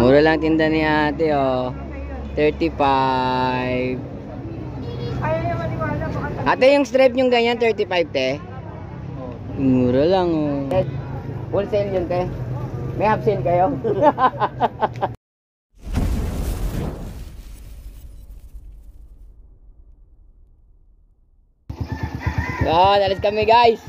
Mura lang tinda ni ate, oh. 35. Ate, yung stripe yung ganyan, 35, te? Mura lang, oh. Wholesale yun, te. May half sale kayo? Yan, alis kami, guys.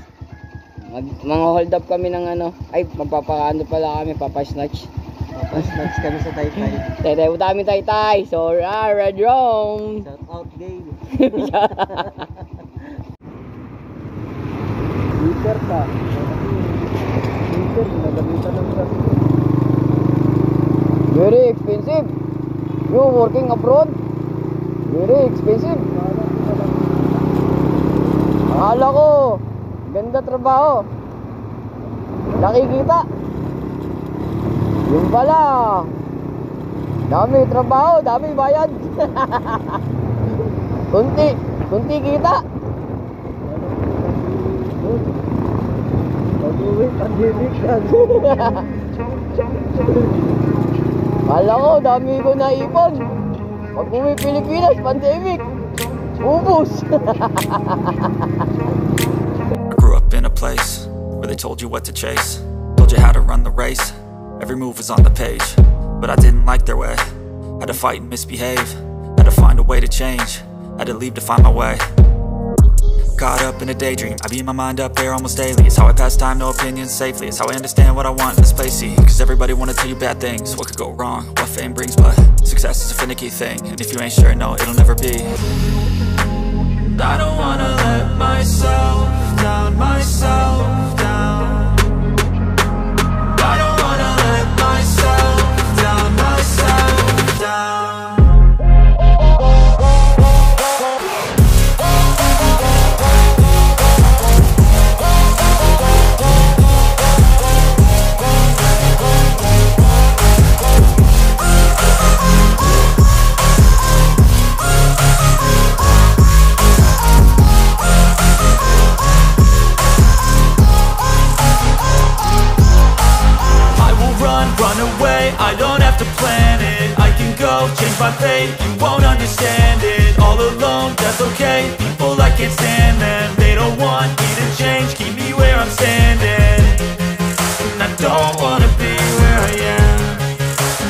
Mga hold up kami ng ano. Ay, magpapakaano pala kami, papasnatch. Papasnatch kami sa Taytay. Taytay po kami, Taytay. So, Red Rome. Shout out, Gail. Liter ka. Liter, nagamitan ng gas. Very expensive. You working abroad? Very expensive. Akala ko, ganda trabaho. Nakikita. Yung pala, dami trabaho, dami bayad. Kunti kita. Pag-uwi, pandemic yan. Akala ko, dami ko naipon. Pag-uwi Pilipinas, pandemic. Ubus. I grew up in a place where they told you what to chase, told you how to run the race. Every move was on the page, but I didn't like their way. Had to fight and misbehave, had to find a way to change, had to leave to find my way. Caught up in a daydream, I beat my mind up there almost daily. It's how I pass time, no opinions safely. It's how I understand what I want in this place, see. Cause everybody wanna tell you bad things, what could go wrong, what fame brings. But success is a finicky thing, and if you ain't sure, no, it'll never be. I don't wanna let myself down, myself down. I don't wanna let myself down, myself down. Run away, I don't have to plan it. I can go, change my fate, you won't understand it. All alone, that's okay, people I can't stand them. They don't want me to change, keep me where I'm standing. And I don't wanna be where I am,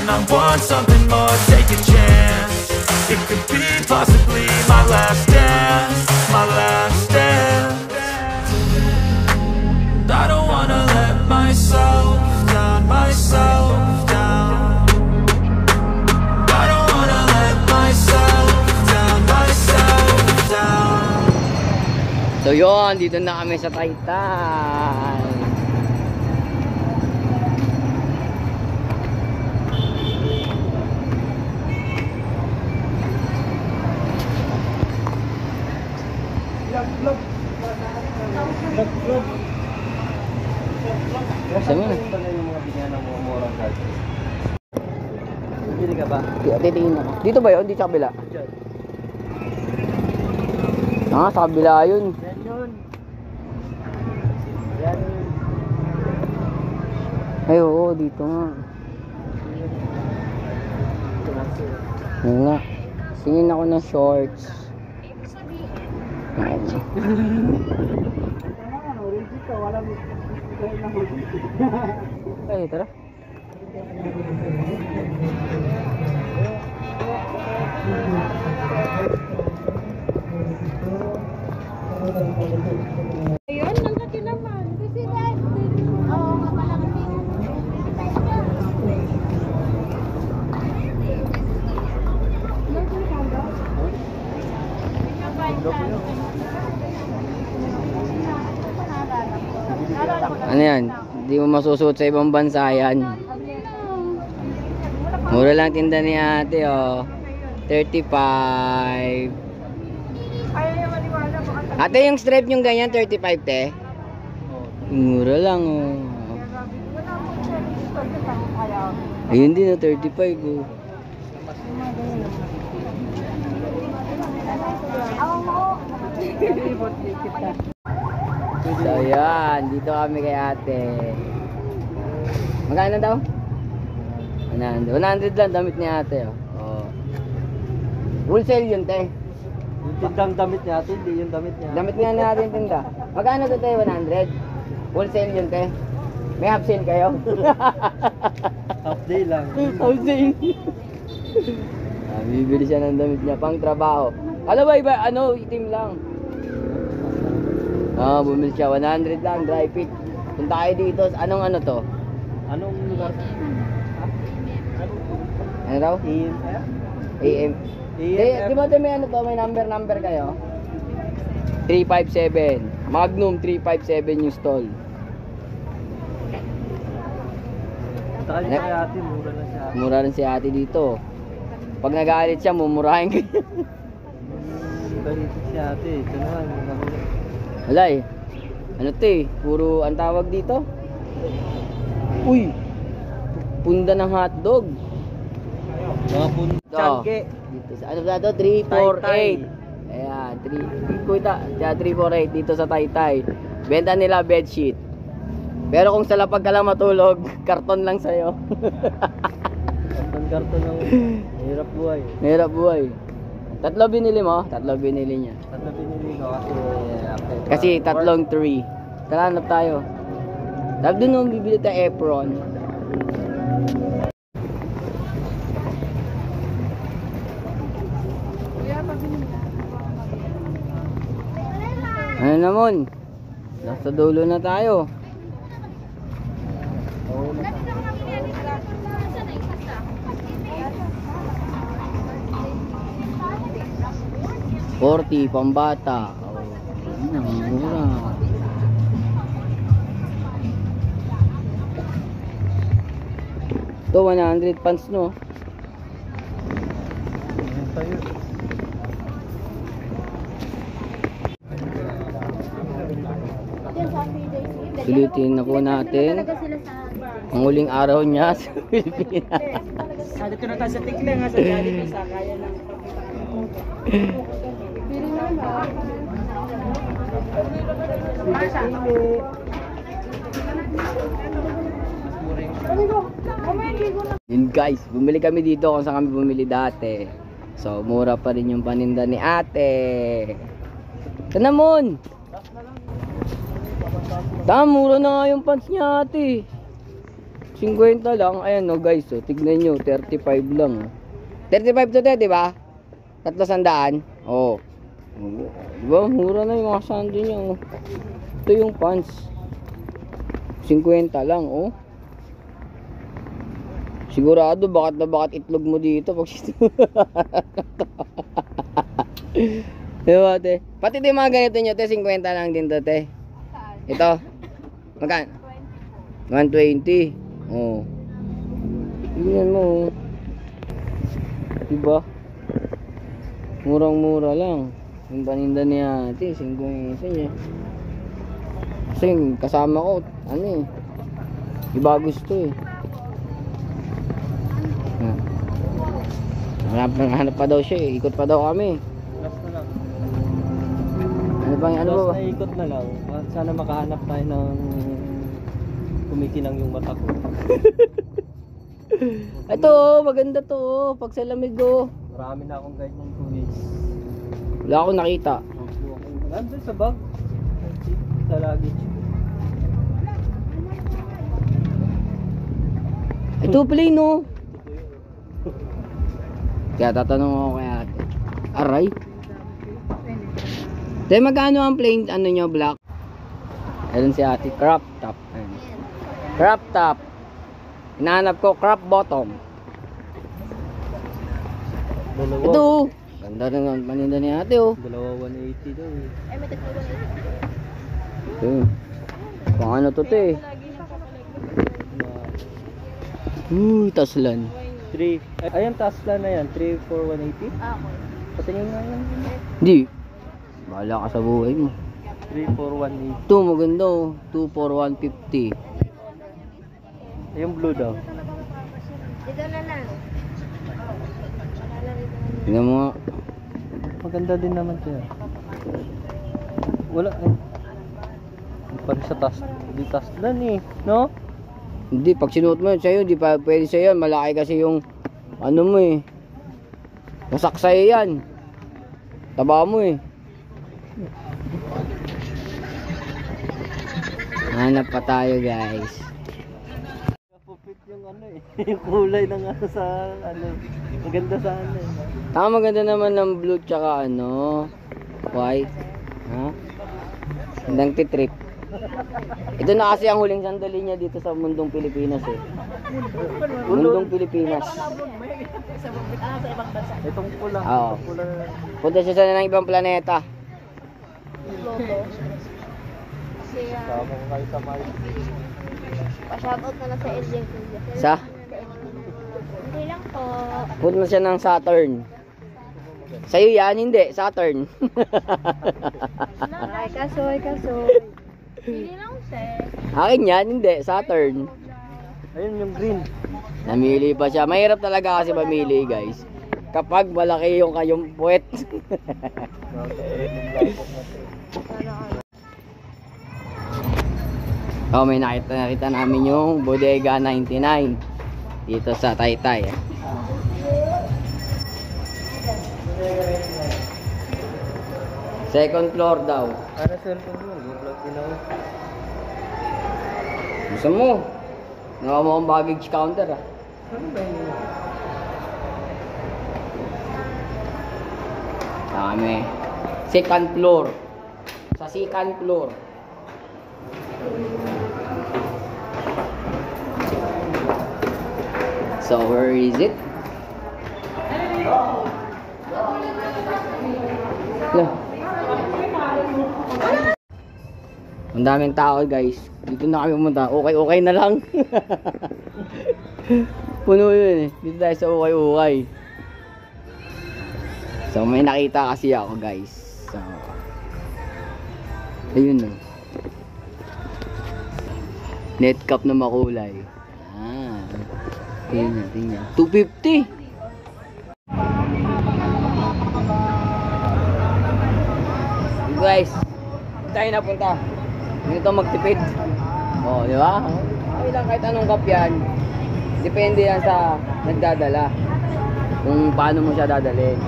and I want something more, take a chance. It could be possibly my last dance, my last dance. I don't wanna let myself down, myself down. I don't wanna let myself down, myself down. So yun, dito na kami sa Taytay. Saan yun? Bili ka ba? Titingin ako. Dito ba yun? Dito sa kabila? Ah, sa kabila yun. Yan yun. Yan yun. Ay, oo, dito nga. Oo nga. Singin ako ng shorts. Ay, tara. Ayun, nangkati naman. Kasi dahil, oo, malaki. Ano yan? Hindi mo masusuot sa ibang bansa yan. Mura lang tinda ni ate, oh. 35. Ate, yung stripe yung ganyan, 35, te? Mura lang, oh. Ayun din, oh, 35, oh. So, yan. Dito kami kay ate. Magkano daw? 100 lang damit ni ate, oh. Oh. Wholesale yun, te. Yung tindang damit niya, ate, hindi yung damit niya. Damit nga natin tinda. Magkano to, te? 100? Wholesale yun, te. May half sale kayo? Half day lang. Half sale. Bibili siya ng damit niya pang trabaho. Alam ba, iba, ano, itim lang. Bumili siya, 100 lang, dry fit. Punta kayo dito, anong ano to? Anong lugar? Ano daw? AM. Di ba may ano to, may number kayo? 357. Magnum 357 yung stall. Saka yung kay ate, mura lang siya. Mura rin si ate dito. Pag nagalit siya, mumurahin kayo. Balito si ate, ito naman. Wala eh. Ano to eh, puro ang tawag dito? Uy! Punda ng hotdog. Mga punchangke. Dito sa ano ba to? 348. Ayan, 3. Kuita, 348 dito sa Taytay. Benta nila bedsheet. Pero kung sa lapag ka lang matulog, karton lang sa'yo. Karton ng hirap buhay. Mahirap buhay. Tatlo binili mo? Tatlo binili niya. Tatlo pinili ko kasi Kasi tatlong 3. Tara, hanap tayo. Tapos doon nung bibili tayo apron. Ano naman? Nasa dulo na tayo. $40 pambata. Oh, mura. Ito 100 pants no. Sulitin na po natin ang huling araw niya sa Pilipinas. Dito na tayo sa tikle nga sa Jollibee sa kaya lang. Yun guys, bumili kami dito kung saan kami bumili dati. So, mura pa rin yung paninda ni ate. Tanamon! Mura na nga yung pants niya ate. 50 lang. Ayan no guys, oh, tignan nyo, 35 lang. 35 to di ba? 300. Oh. Diba? Mura na yung mga sando niya. Oh. Ito yung pants. 50 lang, oh. Sigurado bakit na bakit itlog mo dito pag diba, te? Pati yung mga ganito nyo, te, 50 lang din to, te. Ito. Magkano? 120. Oh. Tingnan mo, oh. Diba? Murang-mura lang. Yung paninda niya ate, 50 niya. Kasi kasama ko, ano eh. Iba gusto eh. Hanap pa daw siya eh. Ikot pa daw kami. Last na lang. Ano bang ano ba? Last na ikot na lang. Sana makahanap tayo ng kumikinang yung mata ko. Ito, maganda to. Pag sa lamig oh. Marami na akong guide ng kumis. Wala akong nakita. Nandun sa bag. Sa luggage. Ito plain no. Kaya tatanong ako kay ate. Aray. Te, magkano ang plain ano nyo black? Ayun si ate, crop top. Ayun. Crop top. Hinahanap ko crop bottom. Dalawa. Ito. Ganda rin ang paninda ni ate oh. Dalawa 180 daw eh. Ito. Kung ano to te. Taslan. 3. Ayan, Tesla na yan. 3 for 180. Patingin nga yan. Hindi. Bahala ka sa buhay mo. 3 for 180. Ito maganda oh. 2 for 150. Yung blue daw. Ito na lang. Tingnan mo nga. Maganda din naman siya. Wala eh. Parang sa Tesla. Di Tesla eh. No? Hindi, pag sinuot mo yun sa'yo, di pa pwede sa'yo yan. Malaki kasi yung, ano mo eh. Masak sa'yo yan. Taba mo eh. Hanap pa tayo guys. Pupit yung ano eh. Yung kulay ng ano sa ano. Maganda sa ano eh. Maganda naman ng blue tsaka ano, white. Ha? Hanggang titrip. Ito na kasi ang huling sandali niya dito sa mundong Pilipinas eh. Mundong Pilipinas. Itong pula. Oo. Pula. Punta siya sa ibang planeta. Tama ko kayo sa mic. Pa-shoutout na lang sa LJ. Sa? Hindi lang po. Punta siya ng Saturn. Sa'yo yan, hindi. Saturn. Ay, kasoy. Hindi lang, sir. Akin yan, hindi. Saturn. Ayun yung green. Namili pa siya. Mahirap talaga kasi mamili guys. Kapag malaki yung kayong puwet. Oh, may nakita namin yung Bodega 99 dito sa Taytay. Second floor daw. Ano cellphone mo? Yung vlog ginawa. Gusto mo? Nawa mo akong baggage counter ah. Ano ba yun? Kami. Second floor. Sa second floor. So where is it? Lah. Ang daming tao guys. Dito na kami pumunta. Okay na lang. Puno yun eh. Dito tayo sa okay. So may nakita kasi ako guys. So ayun oh. Net cup na makulay. Tingnan. 250. Guys, tayo napunta. Dito magtipid. Oh, di ba? Okay lang kahit anong cup yan. Depende yan sa nagdadala. Kung paano mo siya dadalhin.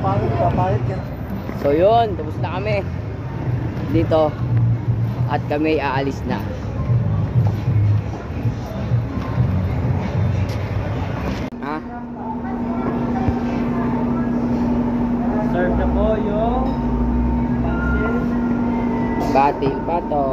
Palit yan. So yun, tapos na kami dito. At kami aalis na. Ha? Serve na po yung pansit. Bati pa to.